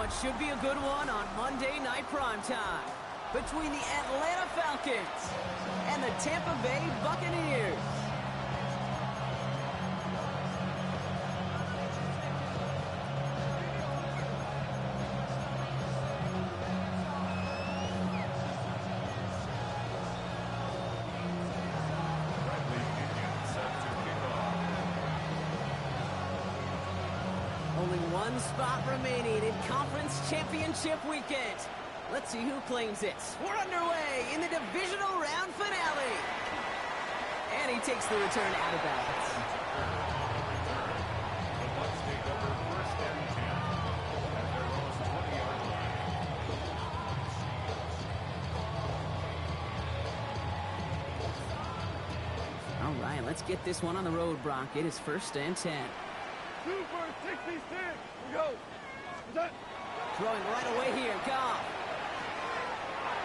what should be a good one on Monday Night Primetime between the Atlanta Falcons and the Tampa Bay Buccaneers. Only one spot remaining in Conference Championship Weekend. Let's see who claims it. We're underway in the divisional round finale. And he takes the return out of bounds. The Bucs take over first and 10 at their lowest 20-yard line. All right, let's get this one on the road, Brock. It is first and 10. 2 for 66. We go. Throwing right away here, Goff.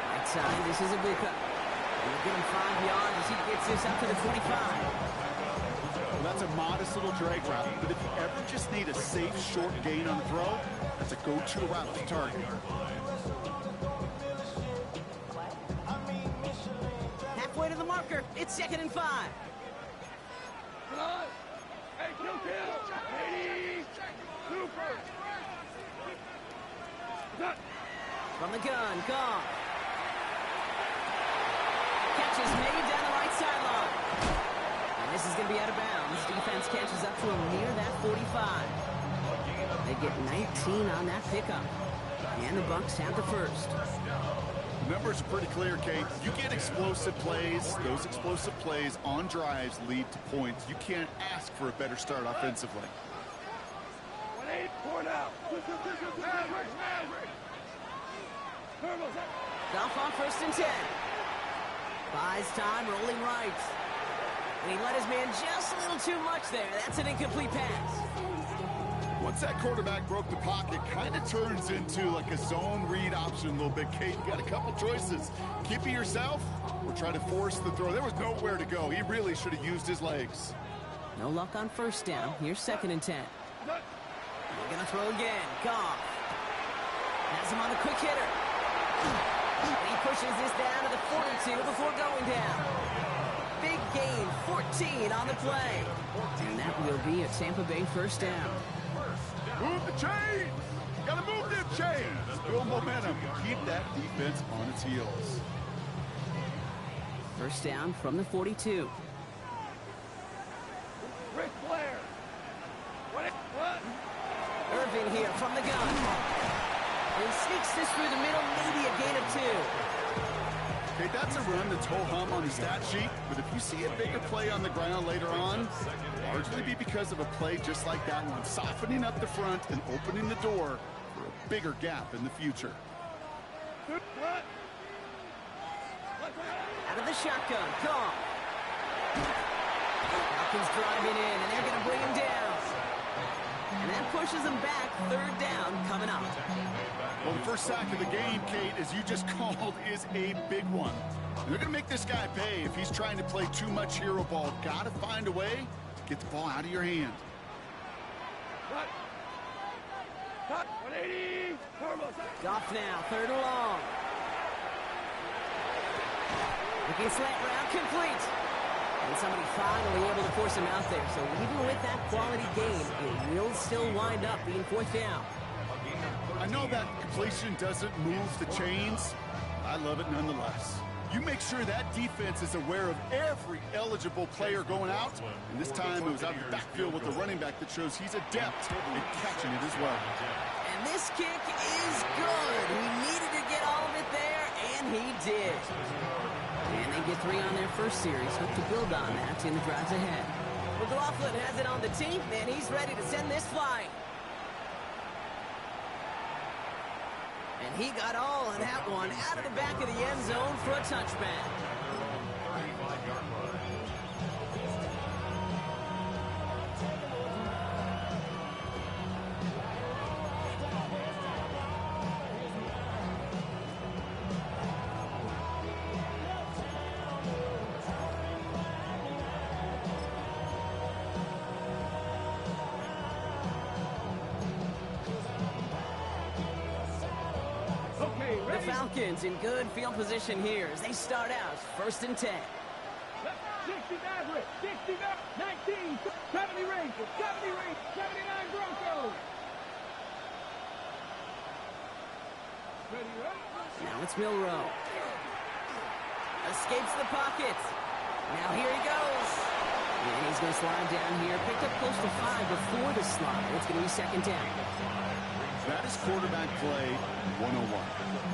Right side, this is a big cut. We'll get him 5 yards as he gets this up to the 25. Well, that's a modest little drag route, but if you ever just need a safe, short gain on the throw, that's a go-to route to target. Halfway to the marker, it's 2nd and 5. Come on. Hey, kill. 80. Super. From the gun, Goff. Catch is made down the right sideline. And this is going to be out of bounds. Defense catches up to him near that 45. They get 19 on that pickup. And the Bucs have the first. The numbers are pretty clear, Kate. You get explosive plays. Those explosive plays on drives lead to points. You can't ask for a better start offensively. 1-8, 4 now. Goff on first and 10. Buys time, rolling right. And he let his man just a little too much there. That's an incomplete pass. Once that quarterback broke the pocket, kind of turns into like a zone read option a little bit. Kate, you got a couple choices. Keep it yourself or try to force the throw. There was nowhere to go. He really should have used his legs. No luck on first down. Here's 2nd and 10. They're going to throw again. Goff has him on the quick hitter. And he pushes this down to the 42 before going down. Big gain, 14 on the play. And that will be a Tampa Bay first down. Move the chains! Gotta move them chains! Build momentum. Keep that defense on its heels. First down from the 42. Ric Flair. What? Irvin here from the gun. And he sneaks this through the middle, maybe a gain of 2. Okay, that's a run that's ho-hum on the stat sheet, but if you see a bigger play on the ground later on, largely be because of a play just like that one, softening up the front and opening the door for a bigger gap in the future. Out of the shotgun, Goff. Falcons driving in, and they're going to bring him down. And that pushes him back. 3rd down coming up. Well, the first sack of the game, Kate, as you just called, is a big one. They're going to make this guy pay if he's trying to play too much hero ball. Got to find a way to get the ball out of your hand. Cut. 180. Goff now, 3rd and long. Looking slant route, complete. And somebody finally able to force him out there. So even with that quality gain, it will still wind up being 4th down. I know that completion doesn't move the chains. I love it nonetheless. You make sure that defense is aware of every eligible player going out. And this time it was out of the backfield with the running back that shows he's adept at catching it as well. And this kick is good. He needed to get all of it there, and he did. And they get 3 on their first series. Hope to build on that in the drives ahead. McLaughlin has it on the team, and he's ready to send this flying. And he got all of that one out of the back of the end zone for a touchback. 35-yard run. Falcons in good field position here as they start out 1st and 10. 60 Maverick, 60 Maverick, 19, 70 Rangers, 70 Rangers, 79 Broncos. Ready, right? Now it's Milroe. Escapes the pocket. Now here he goes. And he's going to slide down here. Picked up close to 5 before the slide. It's going to be 2nd down. That is quarterback play 101.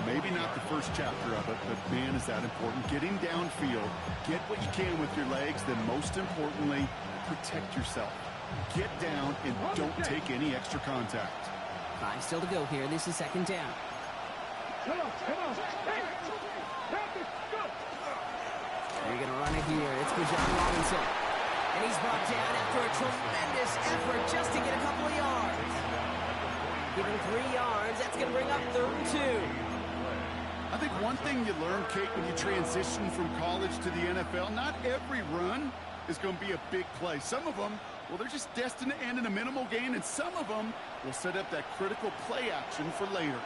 Maybe not the first chapter of it, but man, is that important. Getting downfield, get what you can with your legs, then most importantly, protect yourself. Get down and don't take any extra contact. 5 still to go here. This is 2nd down. Come on, come on. Hey, practice, go. They're going to run it here. It's Bijan Robinson. And he's brought down after a tremendous effort just to get a couple of yards. Given 3 yards, that's going to bring up 3rd and 2. I think one thing you learn, Kate, when you transition from college to the NFL, not every run is going to be a big play. Some of them, well, they're just destined to end in a minimal gain, and some of them will set up that critical play action for later.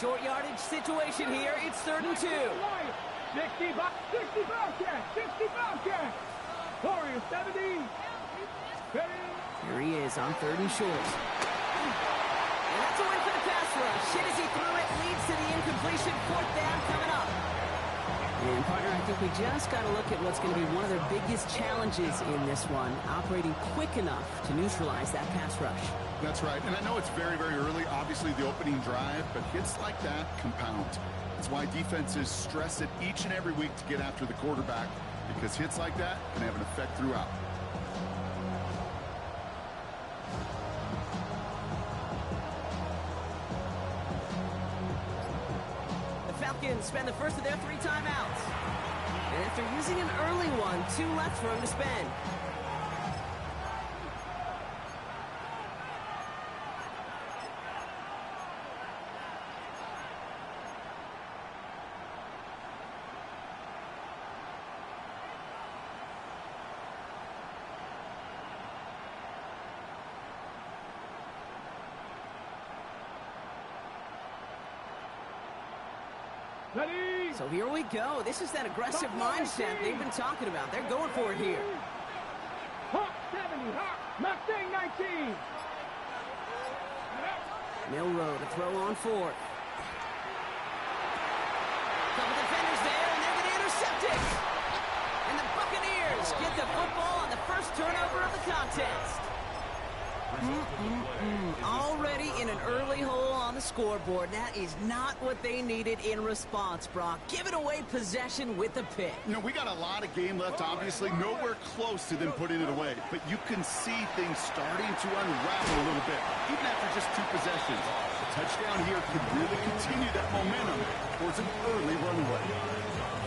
Short yardage situation here. It's 3rd and 2. 60 Bobcats, 60 Bobcats. Warriors, 70. Ready? Here he is on 3rd and short. And that's a win for the pass rush. Shit as he threw it, leads to the incompletion. 4th down coming up. And partner, I think we just got to look at what's going to be one of their biggest challenges in this one, operating quick enough to neutralize that pass rush. That's right, and I know it's very, very early, obviously the opening drive, but hits like that compound. That's why defenses stress it each and every week to get after the quarterback, because hits like that can have an effect throughout. The Falcons spend the first of their 3 timeouts. And after using an early one, 2 left for him to spend. Ready? So here we go. This is that aggressive mindset they've been talking about. They're going for it here. Hawk 70, Hawk, Mustang 19. Milroe to throw on 4th. Couple defenders there, and they're going to intercept it. And the Buccaneers get the football on the first turnover of the contest. Already in an early hole on the scoreboard. That is not what they needed in response, Brock. Giving away possession with the pick. You know, we got a lot of game left, obviously. Nowhere close to them putting it away. But you can see things starting to unravel a little bit, even after just 2 possessions. The touchdown here could really continue that momentum towards an early runaway.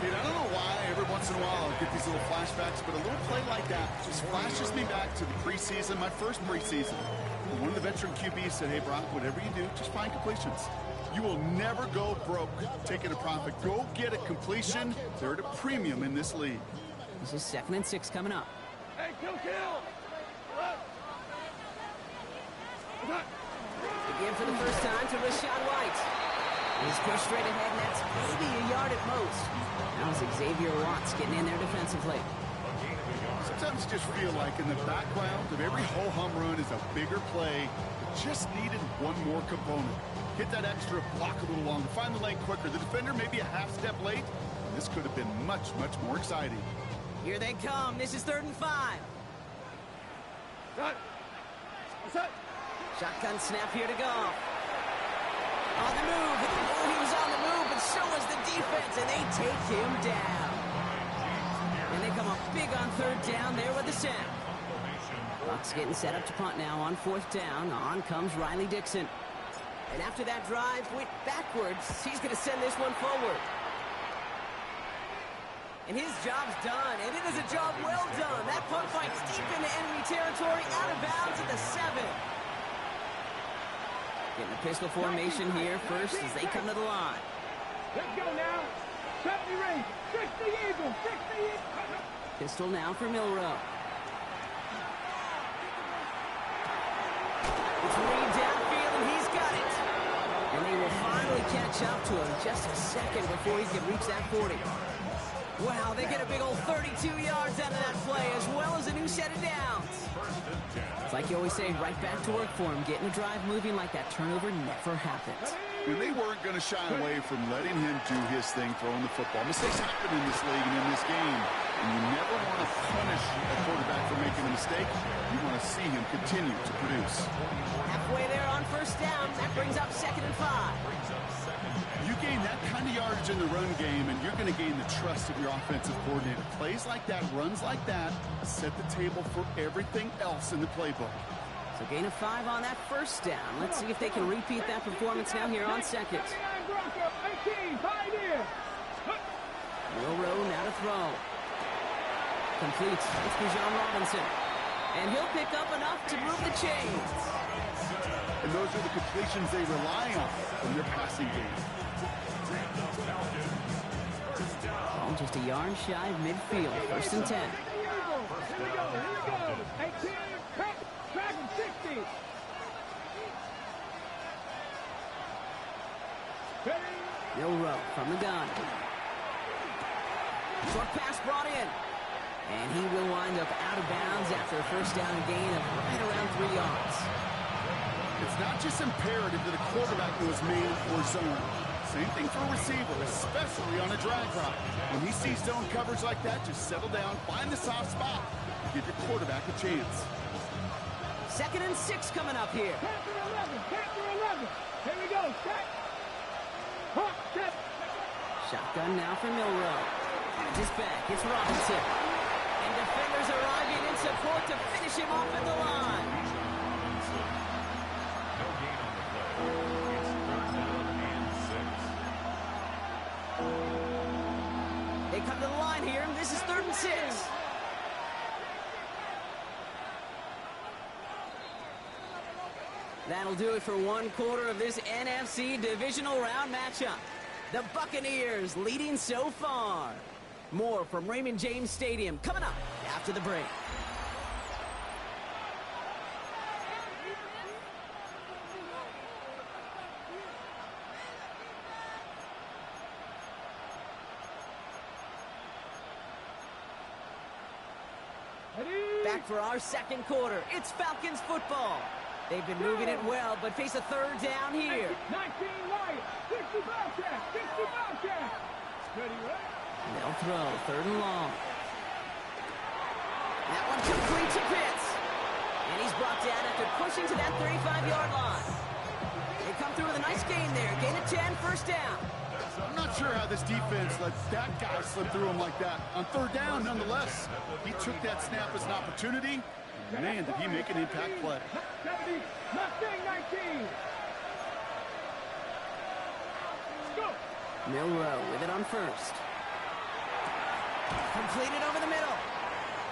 Kid, I don't know why every once in a while I'll get these little flashbacks, but a little play like that just flashes me back to the preseason, my first preseason. One of the veteran QBs said, hey, Brock, whatever you do, just find completions. You will never go broke taking a profit. Go get a completion. They're at a premium in this league. This is 2nd and 6 coming up. Hey, kill. Again for the first time to Rashad White. He's pushed straight ahead, and that's maybe a yard at most. Now it's Xavier Watts getting in there defensively. Sometimes you just feel like in the background of every ho-hum run is a bigger play that just needed one more component. Hit that extra block a little longer, find the lane quicker. The defender maybe a half step late. And this could have been much, much more exciting. Here they come. This is 3rd and 5. Set. Shotgun snap here to go. On the move. Oh, he was on the move, but so was the defense, and they take him down. And they come up big on 3rd down there with the sack. Bucks getting set up to punt now on 4th down. On comes Riley Dixon. And after that drive went backwards, he's going to send this one forward. And his job's done, and it is a job well done. That punt fight's deep into enemy territory, out of bounds at the 7. Getting the pistol formation here first as they come to the line. Let's go now. 70 Rangers, 60 Eagles, 60 Eagles. Pistol now for Milroe. It's Reed downfield, and he's got it. And they will finally catch catch up to him just a second before he could reach that 40. Wow, they get a big old 32 yards out of that play, as well as a new set of downs. It's like you always say, right back to work for him. Getting a drive moving like that turnover never happens. And they weren't going to shy away from letting him do his thing throwing the football. Mistakes happen in this league and in this game. And you never want to punish a quarterback for making a mistake. You want to see him continue to produce. Halfway there on first down. That brings up 2nd and 5. You gain that kind of yardage in the run game, and you're going to gain the trust of your offensive coordinator. Plays like that, runs like that, set the table for everything else in the playbook. So gain of 5 on that first down. Let's see if they can repeat that performance now here on second. Milrow now to throw. Complete. It's Bijan Robinson. And he'll pick up enough to move the chains. And those are the completions they rely on from their passing game. Ball just a yard shy of midfield. 1st and 10. Here we go. 18, cut, track and 60. Ready? Milrow from the gun. Short pass brought in. And he will wind up out of bounds after a first down gain of right around 3 yards. It's not just imperative that a quarterback knows man or zone. Same thing for a receiver, especially on a drag route. When he sees zone coverage like that, just settle down, find the soft spot, and give your quarterback a chance. 2nd and 6 coming up here. Panther 11. Here we go. Set. Hawk, set. Shotgun now for Milrow. His back. It's Robinson. And defenders arriving in support to finish him off at the line. No gain on the play. It's 3rd down and 6. They come to the line here. This is 3rd and 6. That'll do it for one quarter of this NFC divisional round matchup. The Buccaneers leading so far. More from Raymond James Stadium coming up after the break. Back for our second quarter. It's Falcons football. They've been moving it well, but face a 3rd down here. 19 Lions. 60 Bobcats. 60 Bobcats. Steady, right? They'll throw 3rd and long. That one complete to Pitts. And he's brought down after pushing to that 35-yard line. They come through with a nice gain there. Gain of 10, 1st down. I'm not sure how this defense let that guy slip through him like that. On 3rd down, nonetheless, he took that snap as an opportunity. Man, did he make an impact play. 70, Mustang 19. Go. Milrow with it on 1st. Completed over the middle.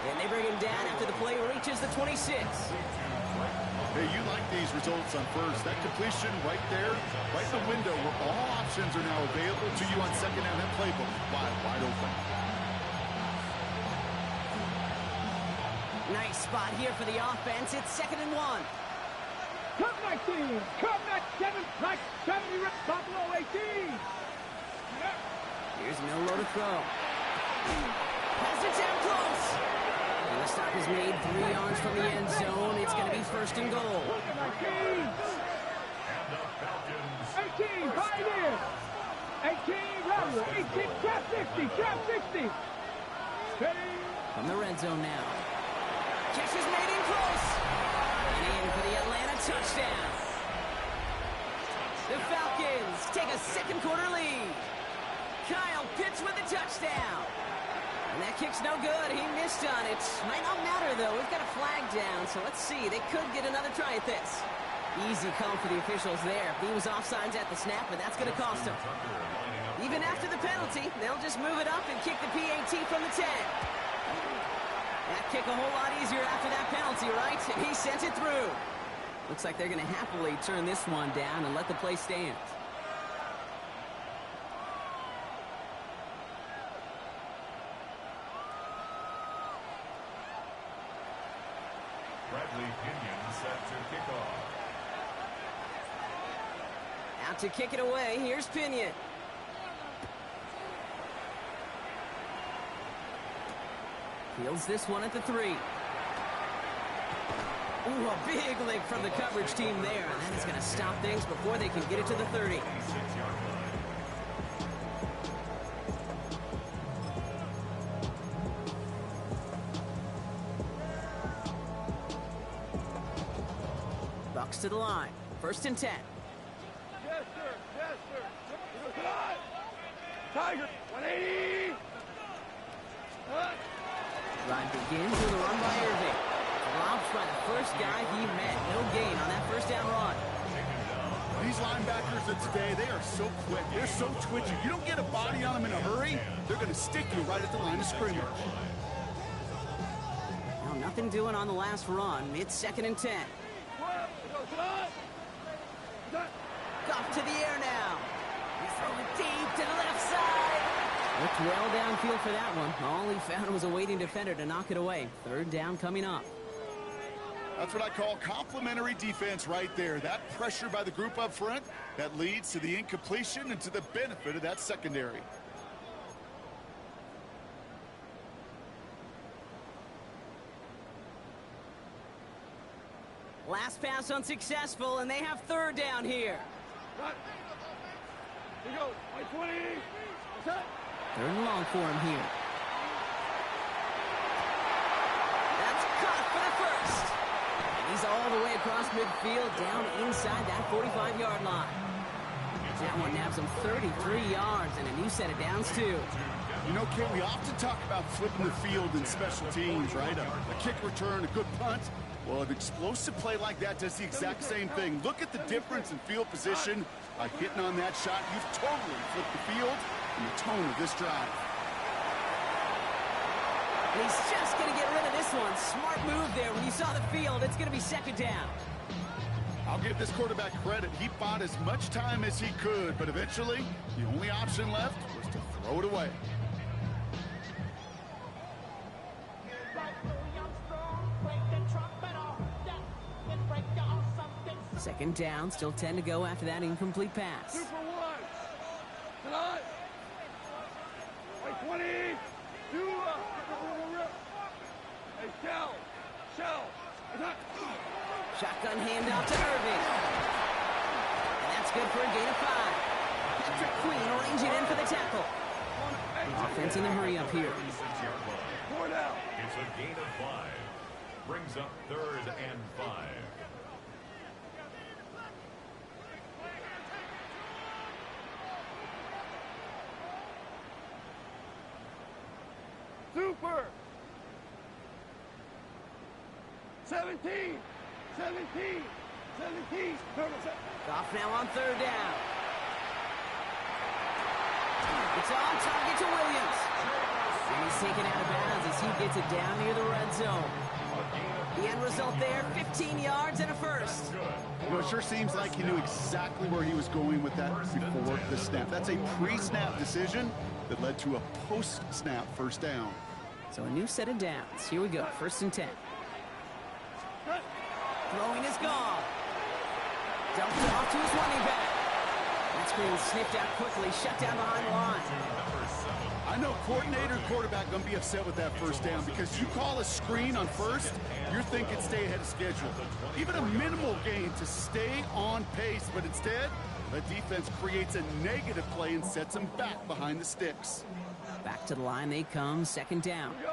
And they bring him down after the play reaches the 26. Hey, you like these results on 1st. That completion right there, right in the window where all options are now available to you on 2nd down. That playbook wide open. Nice spot here for the offense. It's 2nd and 1. Come 19. Come 7. Like 70. Buffalo 18. Here's Milrow to throw. Pass it down close. And the stop is made 3 yards from the end zone. It's going to be 1st and goal. 19. 18. Pioneer. 18. Lateral. 18. Trap 60. Trap 60. Ready. From the red zone now. Catch is made in close. And in for the Atlanta touchdown. The Falcons take a second quarter lead. Kyle Pitts with the touchdown. And that kick's no good. He missed on it. Might not matter, though. We've got a flag down, so let's see. They could get another try at this. Easy call for the officials there. He was offsides at the snap, but that's going to cost him. Even after the penalty, they'll just move it up and kick the PAT from the 10. That kick a whole lot easier after that penalty, right? And he sent it through. Looks like they're going to happily turn this one down and let the play stand. Out About to kick it away. Here's Pinion. Fields this one at the 3. Ooh, a big lick from the coverage team there. And that is going to stop things before they can get it to the 30. Bucks to the line. 1st and 10. Yes, sir. Yes, sir. Come on. Tiger. 180. Ride begins with a run by Irving. Dropped by the first guy he met. No gain on that 1st down run. These linebackers of today, they are so quick. They're so twitchy. You don't get a body on them in a hurry, they're going to stick you right at the line of scrimmage. Well, nothing doing on the last run. It's 2nd and 10. Off to the air now. He's throwing deep to the left side. Looked well downfield for that one. All he found was a waiting defender to knock it away. 3rd down coming up. That's what I call complimentary defense right there. That pressure by the group up front, that leads to the incompletion and to the benefit of that secondary. Last pass unsuccessful, and they have 3rd down here. Here you go. 20. 3rd and long for him here. That's caught for the 1st. And he's all the way across midfield, down inside that 45-yard line. That one nabs him 33 yards and a new set of downs, too. You know, Kate, we often talk about flipping the field in special teams, right? A kick return, a good punt. Well, an explosive play like that does the exact same thing. Look at the difference in field position. By hitting on that shot, you've totally flipped the field and the tone of this drive. And he's just going to get rid of this one. Smart move there. When you saw the field, it's going to be 2nd down. I'll give this quarterback credit. He bought as much time as he could, but eventually, the only option left was to throw it away. Second down, still 10 to go after that incomplete pass. 2 for 1. Tonight. 20. 2. Hey, Shell. Shotgun handoff to Irving. And that's good for a gain of 5. Patrick Queen arranging in for the tackle. Offense in the hurry up here. 4 down. It's a gain of 5. Brings up 3rd and 5. Super. 17. 17. Goff now on 3rd down. It's on target to Williams. And he's taken out of bounds as he gets it down near the red zone. The end result there, 15 yards and a 1st. You know, it sure seems like he knew exactly where he was going with that before the snap. That's a pre-snap decision that led to a post-snap 1st down. So a new set of downs. Here we go, 1st and 10. Throwing is gone. Dumped it off to his running back. That screen sniffed out quickly, shut down behind the line. I know coordinator and quarterback going to be upset with that 1st down because you call a screen on 1st, you're thinking stay ahead of schedule. Even a minimal gain to stay on pace, but instead, the defense creates a negative play and sets them back behind the sticks. Back to the line they come, 2nd down. Here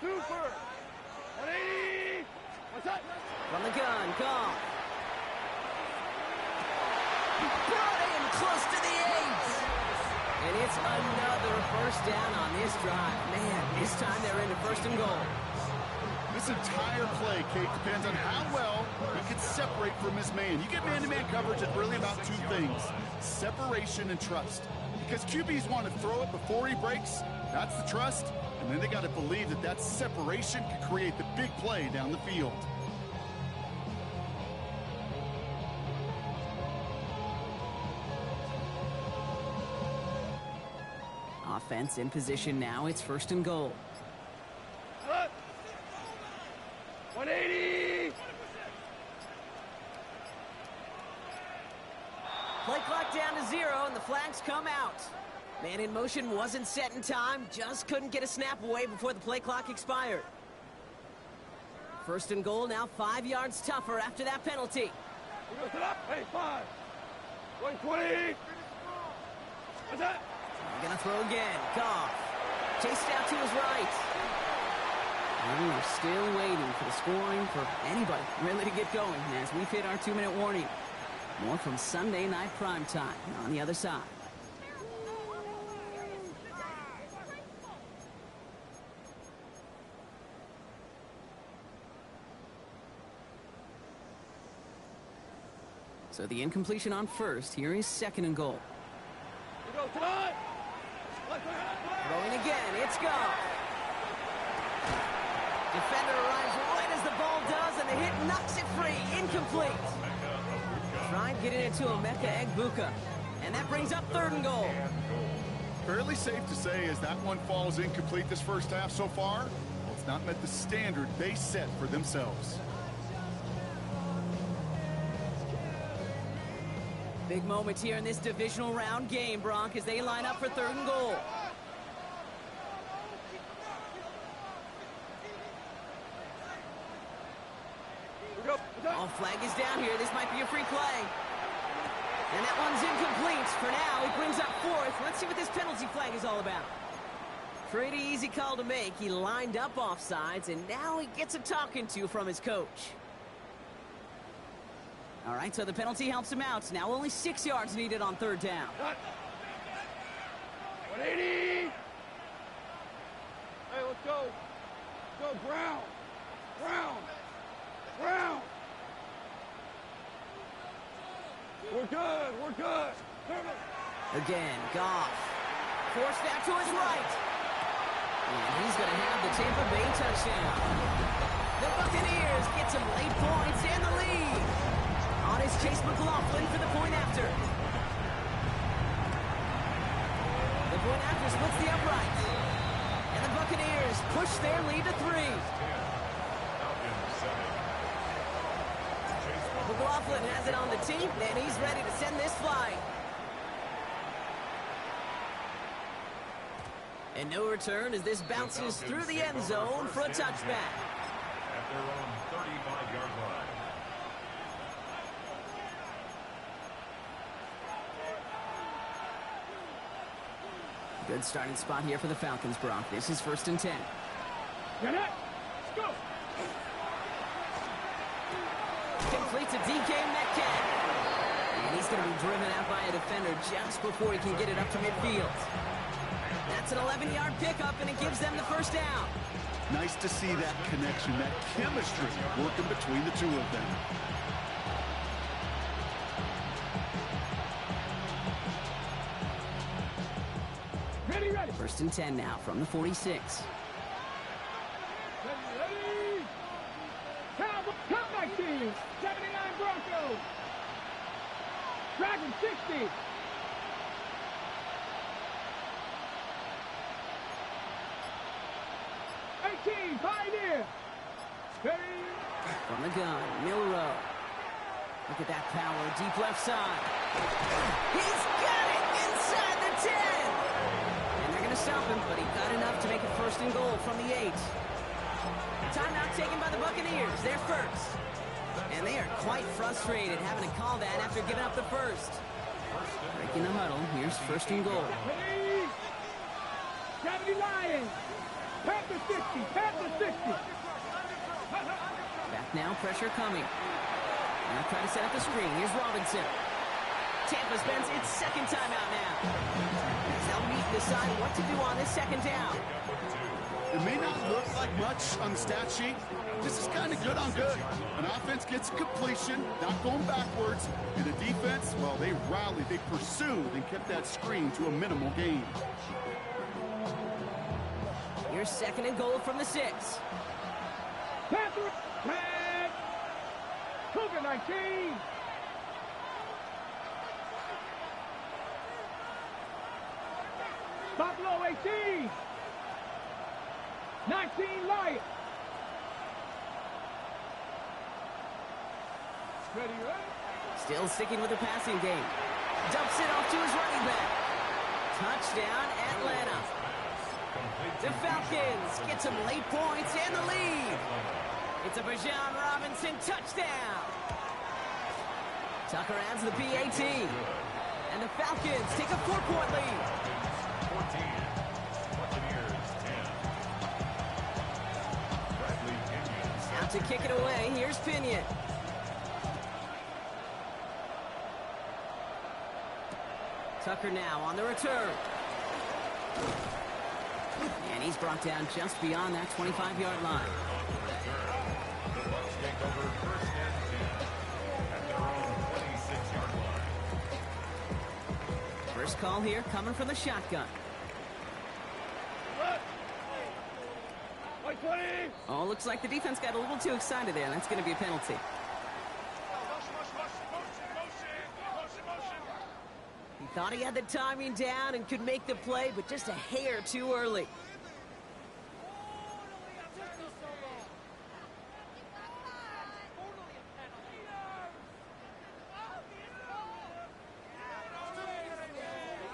we go. Super. 180. What's that? From the gun, Goff. Brought in close to the 8. And it's another 1st down on this drive. Man, this time they're into 1st and goal. This entire play, Kate, depends on how well he can separate from his man. You get man-to-man coverage, it's really about 2 things, separation and trust. Because QBs want to throw it before he breaks, that's the trust, and then they got to believe that that separation can create the big play down the field. Offense in position now, it's 1st and goal. 180. Play clock down to 0, and the flags come out. Man in motion wasn't set in time, just couldn't get a snap away before the play clock expired. First and goal, now 5 yards tougher after that penalty. Hey, 5. 120. What's that? They're gonna throw again. Goff. Chased out to his right. And we're still waiting for the scoring for anybody really to get going as we've hit our 2-minute warning. More from Sunday Night Primetime on the other side. So the incompletion on first. Here is second and goal. Throwing again. It's Goff. Defender arrives right as the ball does, and the hit knocks it free. Incomplete. Tried getting it to Emeka Egbuka, and that brings up third and goal. Fairly safe to say as that one falls incomplete this first half so far, well, it's not met the standard they set for themselves. Big moment here in this divisional round game, Bronk, as they line up for third and goal. Oh, flag is down here. This might be a free play. And that one's incomplete. For now, it brings up fourth. Let's see what this penalty flag is all about. Pretty easy call to make. He lined up offsides, and now he gets a talking to from his coach. All right, so the penalty helps him out. Now only 6 yards needed on third down. 180. Hey, let's go. Go, Brown. Brown. Brown. We're good. We're good. Again, Goff. Forced out to his right. And he's going to have the Tampa Bay touchdown. The Buccaneers get some late points and the lead. On his Chase McLaughlin for the point after. The point after splits the upright. And the Buccaneers push their lead to 3. McLaughlin has it on the team, and he's ready to send this flying. And no return as this bounces through the end zone for a touchback. At their own 35-yard line. Good starting spot here for the Falcons, Brock. This is 1st and 10. Get it. Go. Complete to DK Metcalf. And he's going to be driven out by a defender just before he can get it up to midfield. That's an 11-yard pickup, and it gives them the first down. Nice to see that connection, that chemistry working between the two of them. Ready, ready. 1st and 10 now from the 46. Ready. Count 19. 79 Broncos. Dragon 60. Pioneer. From the gun, Milrow. Look at that power, deep left side. He's got it inside the 10. And they're going to stop him, but he got enough to make it 1st and goal from the 8. Timeout taken by the Buccaneers. They're first. And they are quite frustrated having to call that after giving up the first. Breaking the huddle. Here's 1st and goal. Gravity Lions. Panther 60. Panther 60. Back now, pressure coming. Now trying to set up the screen. Here's Robinson. Tampa spends its second timeout now. As they'll meet and decide what to do on this second down. It may not look like much on the stat sheet. This is kind of good on good. An offense gets completion, not going backwards. And the defense, well, they rallied, they pursued, and kept that screen to a minimal gain. Here's 2nd and goal from the 6. Panther. Red. Cougar 19. Buffalo 18. 19 Lions. Ready, ready. Still sticking with the passing game. Double Touchdown, Atlanta. The Falcons get some late points and the lead. It's a Bijan Robinson touchdown. Tucker adds the PAT. And the Falcons take a 4-point lead. 14. Buccaneers 10. Bradley Pinion. Out to kick it away. Here's Pinion. Tucker now on the return. And he's brought down just beyond that 25-yard line. The Bucs take over first and 10 at their own 26-yard line. First call here coming from the shotgun. White 20. Oh, looks like the defense got a little too excited there. That's going to be a penalty. He thought he had the timing down and could make the play, but just a hair too early.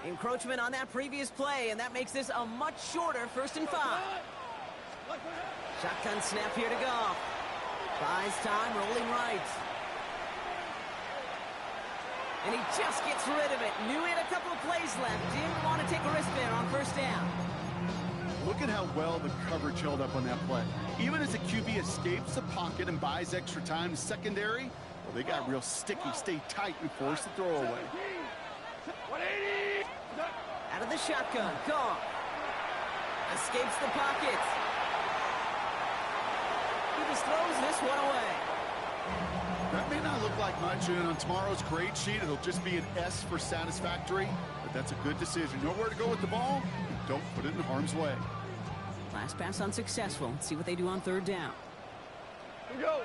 Encroachment on that previous play, and that makes this a much shorter 1st and 5. Shotgun snap here to Goff. Buys time, rolling right. And he just gets rid of it. Knew he had a couple of plays left. Didn't want to take a risk there on 1st down. Look at how well the coverage held up on that play. Even as the QB escapes the pocket and buys extra time, secondary, well, they got real sticky, stay tight, and force the throw away. 180. Out of the shotgun, Goff. Escapes the pocket. He just throws this one away. That may not look like much, and on tomorrow's grade sheet, it'll just be an S for satisfactory, but that's a good decision. Know where to go with the ball, and don't put it in harm's way. Last pass unsuccessful. Let's see what they do on 3rd down. Here we go.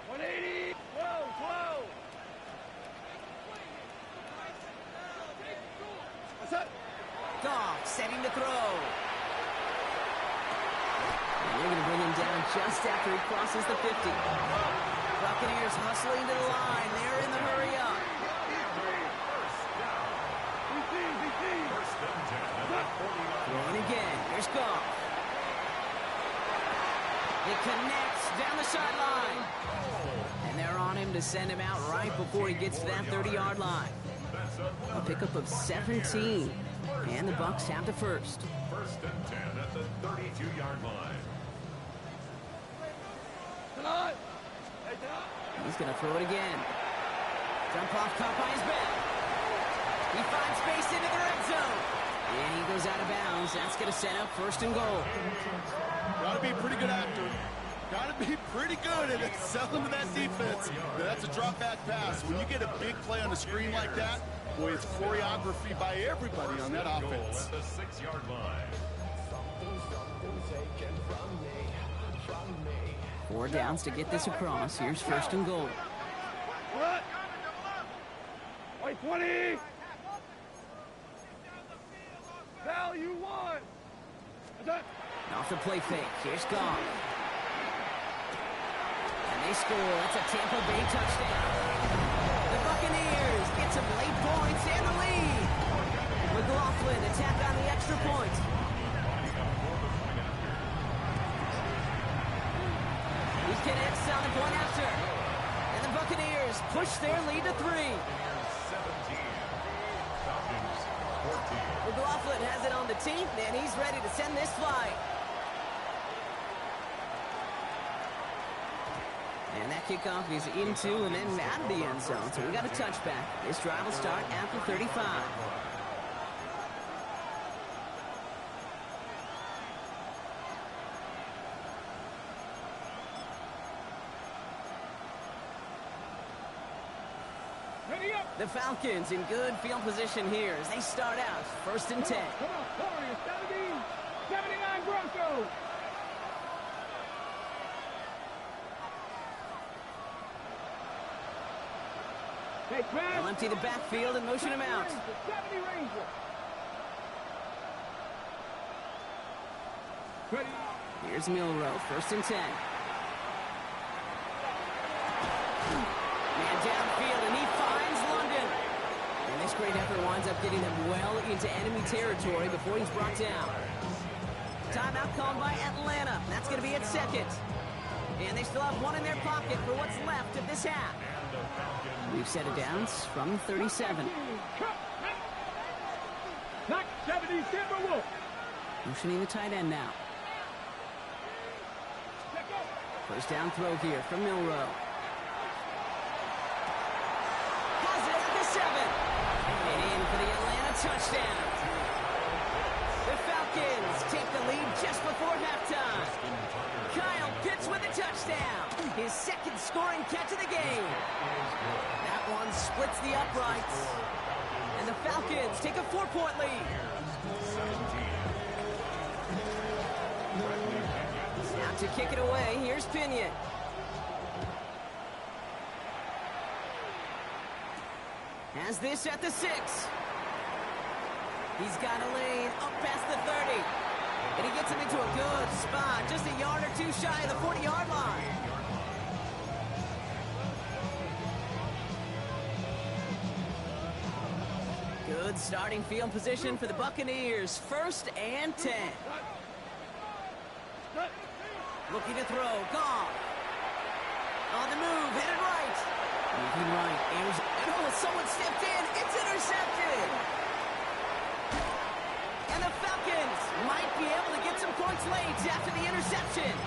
180. 12. What's that? Goff setting to throw. And they're going to bring him down just after he crosses the 50. Buccaneers hustling to the line. They're in the hurry up. Throwing again. Here's Goff. It connects down the sideline. And they're on him to send him out right before he gets to that 30-yard line. A pickup of 17. And the Bucs have the first. 1st and 10 at the 32-yard line. He's going to throw it again. Jump off, caught by his back. He finds space into the red zone. And he goes out of bounds. That's going to set up 1st and goal. Got to be a pretty good actor. Got to be pretty good at selling to that defense. That's a drop-back pass. When you get a big play on the screen like that, boy, it's choreography by everybody on that offense. At the 6-yard line. 4 downs to get this across. Here's 1st and goal. White 20. Value 1. Off the play fake. Here's Goff. And they score. That's a Tampa Bay touchdown. The Buccaneers get some late points and the lead. McLaughlin attack on the extra point. He connects on the point after. And the Buccaneers push their lead to 3. 17. Falcons 14. McLaughlin has it on the team, and he's ready to send this flight. And that kickoff is into and then out of the end zone. So we got a touchback. This drive will start at the 35. Ready up. The Falcons in good field position here as they start out 1st and 10. Come on, 40, 70, 79 Broncos. Take pass. They'll empty the backfield and motion him out. 70 Rangers. Ready. Here's Milrow, 1st and 10. Man downfield, and he finds London. And this great effort winds up getting them well into enemy territory before he's brought down. Timeout called by Atlanta. That's going to be its second. And they still have one in their pocket for what's left of this half. We've set it down from 37. Not 70, Timberwolves. Motioning the tight end now. First down throw here from Milroe. Has it at the 7. And in for the Atlanta touchdown. The Falcons take the lead just before halftime. Kyle Pitts with a touchdown. His second scoring catch of the game. That one splits the uprights. And the Falcons take a 4-point lead. Now to kick it away, here's Pinion. Has this at the 6. He's got a lane up past the 30. And he gets him into a good spot, just a yard or two shy of the 40-yard line. Good starting field position for the Buccaneers. 1st and 10. Looking to throw. Goff. On the move. Headed right. Moving right. And oh, someone stepped in. It's intercepted. And the Falcons might be able to get some points late after the interception.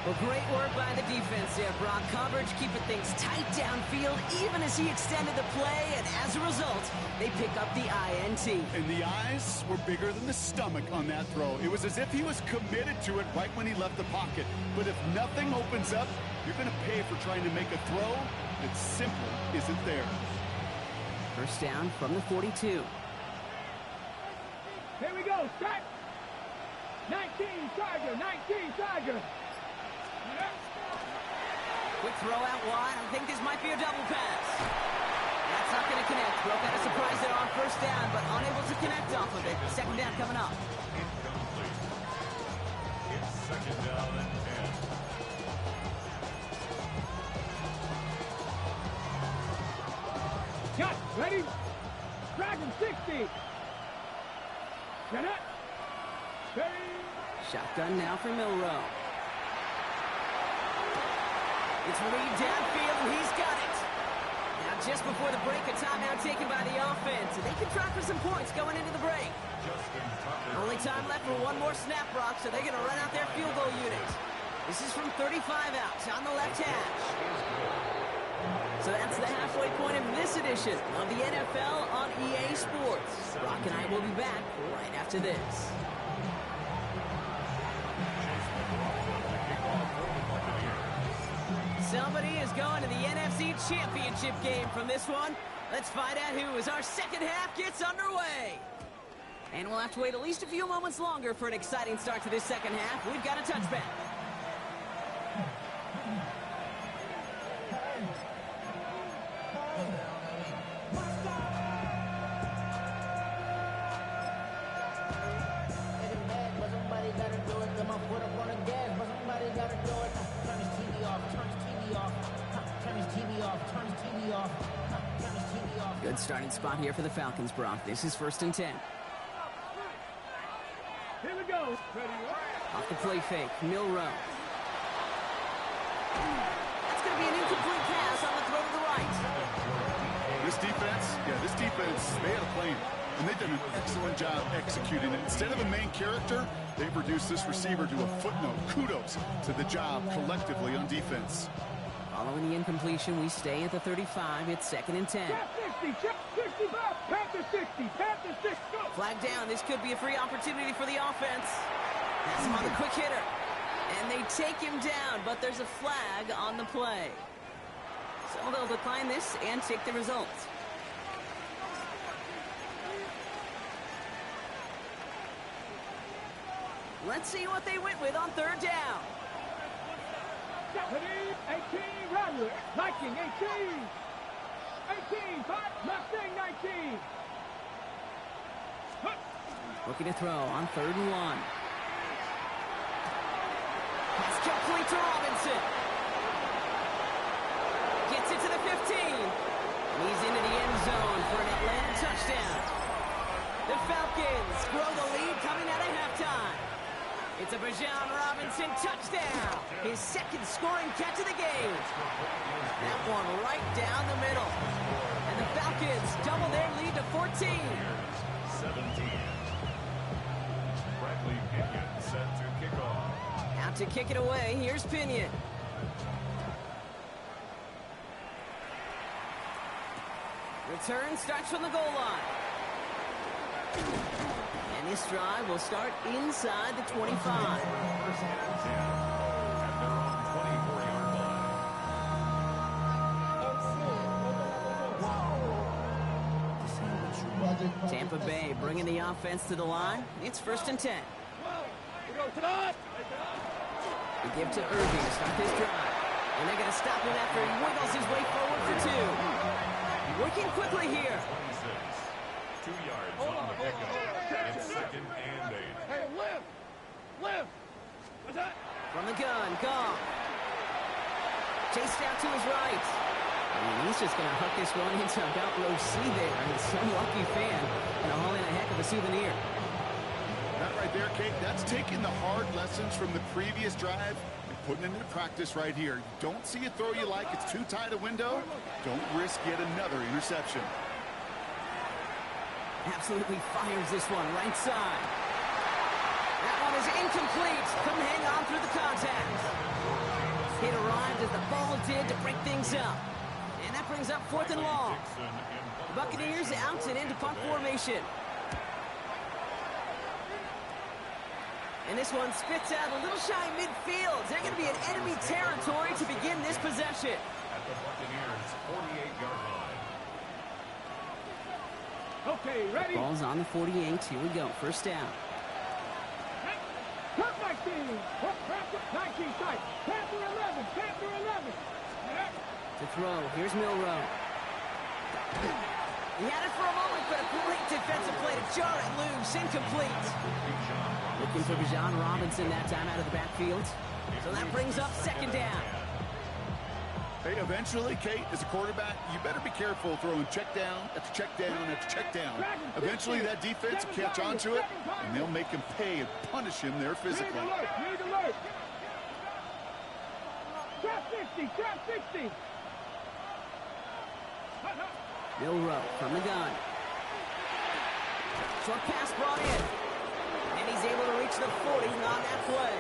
Well, great work by the defense there, Brock. Coverage keeping things tight downfield even as he extended the play, and as a result, they pick up the INT. And the eyes were bigger than the stomach on that throw. It was as if he was committed to it right when he left the pocket. But if nothing opens up, you're going to pay for trying to make a throw that simply isn't there. First down from the 42. Here we go. Start. 19 Charger. 19 Charger. Quick throw out wide. I think this might be a double pass. That's not going to connect. Broke out a surprise there on first down, but unable to connect off of it. Second down coming up. Incomplete. It's second down and 10. Cut. Ready. Dragon 60. Get it. Ready. Shotgun now for Milroe. It's Reed downfield, and he's got it. Now, just before the break, a timeout taken by the offense. And they can try for some points going into the break. Only time left for one more snap, Brock, so they're going to run out their field goal unit. This is from 35 out on the left hash. So that's the halfway point of this edition of the NFL on EA Sports. Brock and I will be back right after this. Somebody is going to the NFC Championship game from this one. Let's find out who as our second half gets underway. And we'll have to wait at least a few moments longer for an exciting start to this second half. We've got a touchback. Good starting spot here for the Falcons, Brock. This is 1st and 10. Here we go. Ready. Off the play fake, Milroe. That's going to be an incomplete pass on the throw to the right. This defense, they had a plan, and they've done an excellent job executing it. Instead of a main character, they've reduced this receiver to a footnote. Kudos to the job collectively on defense. Following the incompletion, we stay at the 35. It's 2nd and 10. 60, 65, Panther 60, Panther 60. Flag down. This could be a free opportunity for the offense. Has him on the quick hitter. And they take him down, but there's a flag on the play. So they'll decline this and take the results. Let's see what they went with on 3rd down. 18, Rattler, Viking 18. 18, Mustang 19. Looking to throw on 3rd and 1. Pass complete to Robinson. Gets it to the 15. He's into the end zone for an Atlanta scoring catch of the game. That one right down the middle. And the Falcons double their lead to 14. 17. Bradley Pinion set to kick off. Out to kick it away, here's Pinion. Return starts from the goal line. And this drive will start inside the 25. First and 10 at their own 24-yard line. Tampa Bay bringing the offense to the line. It's first and 10. They give to Irving to start this drive. And they're going to stop him after he wiggles his way forward for 2. Working quickly here. 26. 2 yards on the pickup. It's second and 8. Hey, lift! What's that? From the gun, Goff. Chased out to his right. I mean, he's just going to hook this one into about row C there. And some lucky fan and haul in a heck of a souvenir. That right there, Kate, that's taking the hard lessons from the previous drive and putting it into practice right here. You don't see a throw you like, it's too tight a window. Don't risk yet another interception. Absolutely fires this one right side. That one is incomplete. Couldn't hang on through the contact. It arrived as the ball did to break things up. And that brings up 4th and long. The Buccaneers out and into punt formation. And this one spits out a little shy midfield. They're going to be in enemy territory to begin this possession. At the Buccaneers' 48-yard line. Okay, ready? Ball's on the 48. Here we go. First down. Cut 19! 19 tight! Panther 11! Panther 11! To throw. Here's Milrow. He had it for a moment, but a great defensive play to jar it loose. Incomplete. Looking for Bijan Robinson that time out of the backfield. So that brings up second down. Hey, eventually, Kate, as a quarterback, you better be careful throwing check down after check down after check down. Eventually, that defense will catch on to it, and they'll make him pay and punish him there physically. Need alert! Trap 60! Trap 60! Milrow from the gun. Short pass brought in. And he's able to reach the 40 on that play.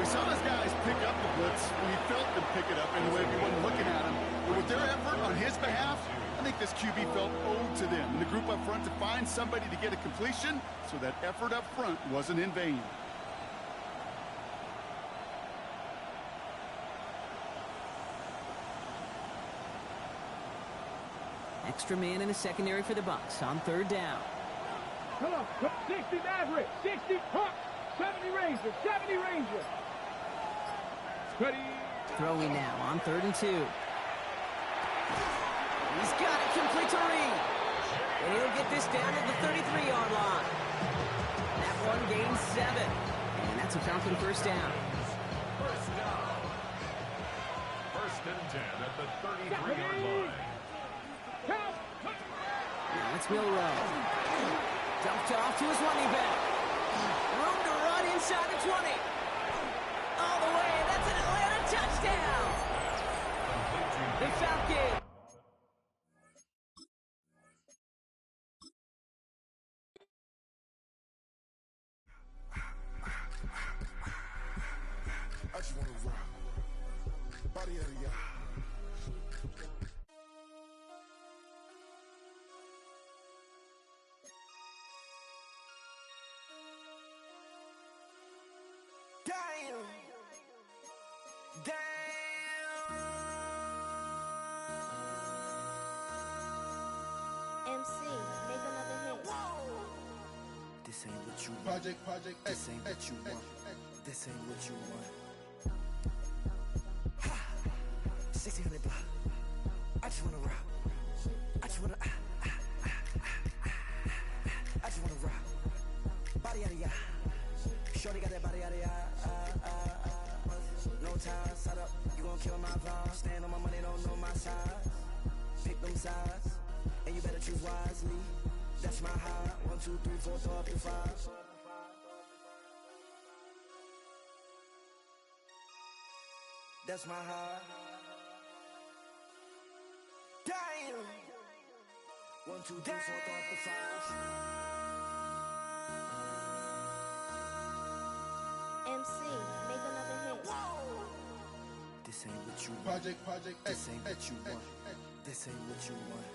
We saw his guys pick up the blitz. We felt them pick it up anyway. We wasn't looking at him. But with their effort on his behalf, I think this QB felt owed to them. And the group up front to find somebody to get a completion, so that effort up front wasn't in vain. Extra man in the secondary for the Bucs on third down. Come on, 60 Maverick, 60 Hawk, 70 Ranger, 70 Ranger. Ready? Throwing now on 3rd and 2. He's got it complete to Reed. And he'll get this down at the 33-yard line. That one gains 7. And that's a Falcon first down. First down. First and 10 at the 33-yard line. Now it's Milrow. Dumped off to his running back. Room to run inside the 20. All the way. That's an Atlanta touchdown. The Falcons. I just want to rock. Body of the y'all. Damn. MC, make another hit. This ain't what you want. Project This ain't what you want. This ain't what you want. 1600 block. I just wanna rock. I just wanna I just wanna rock. Body out of ya. Shorty got that body out of ya. No time, set up. You gon' kill my vibe. Stand on my money, don't know my size. Pick them sides, and you better choose wisely. That's my high. 1, 2, 3, 4, throw up to 5. That's my heart. Damn. 1, 2, 3, 4, throw up the 5. MC, make another hit. This ain't what you want. Project This ain't what you want. This ain't what you want.